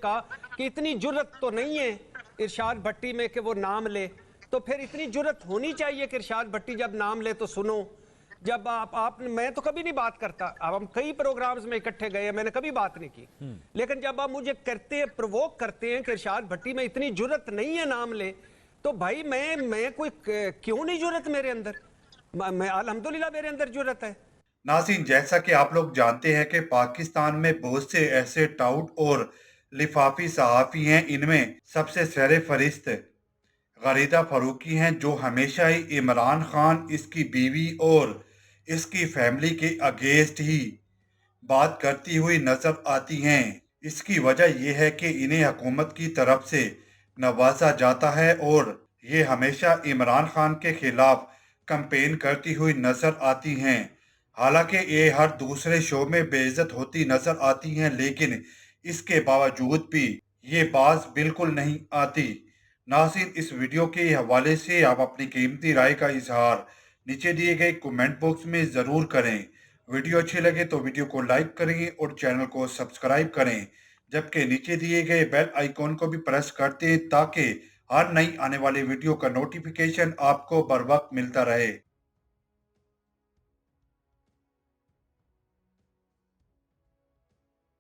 کہا کہ اتنی جرت تو نہیں ہے ارشاد بھٹی میں کہ وہ نام لے، تو پھر اتنی جرت ہونی چاہیے کہ ارشاد بھٹی جب نام لے تو سنو۔ جب آپ میں تو کبھی نہیں بات کرتا، اب ہم کئی پروگرامز میں اکٹھے گئے ہیں، میں نے کبھی بات نہیں کی، لیکن جب آپ مجھے کرتے ہیں پرووک کرتے ہیں کہ ارشاد بھٹی میں اتنی جرت نہیں ہے نام لے، تو بھائی میں کوئی کیوں نہیں جرت میرے اندر؟ میں الحمدللہ میرے اندر جرت ہے۔ ناظرین، جیسا کہ آپ لوگ جانتے ہیں کہ پاکستان میں بہت سے ایسے ٹاؤٹ اور لفافی صحافی ہیں، ان میں سب سے سر فہرست غریدہ فاروقی ہیں، جو ہمیشہ ہی عمران خان، اس کی بیوی اور اس کی فیملی کے اگینسٹ ہی بات کرتی ہوئی نظر آتی ہیں۔ اس کی وجہ یہ ہے کہ انہیں حکومت کی طرف سے نوازا جاتا ہے اور یہ ہمیشہ عمران خان کے خلاف کمپین کرتی ہوئی نظر آتی ہیں۔ حالانکہ یہ ہر دوسرے شو میں بے عزت ہوتی نظر آتی ہیں، لیکن اس کے باوجود بھی یہ باز بالکل نہیں آتی۔ ناظرین، اس ویڈیو کے حوالے سے آپ اپنی قیمتی رائے کا اظہار نیچے دیے گئے کومنٹ باکس میں ضرور کریں۔ ویڈیو اچھی لگے تو ویڈیو کو لائک کریں اور چینل کو سبسکرائب کریں، جبکہ نیچے دیے گئے بیل آئیکن کو بھی پریس کرتے ہیں تاکہ ہر نئی آنے والی ویڈیو کا نوٹیفیکیشن آپ کو بر وقت ملتا رہے۔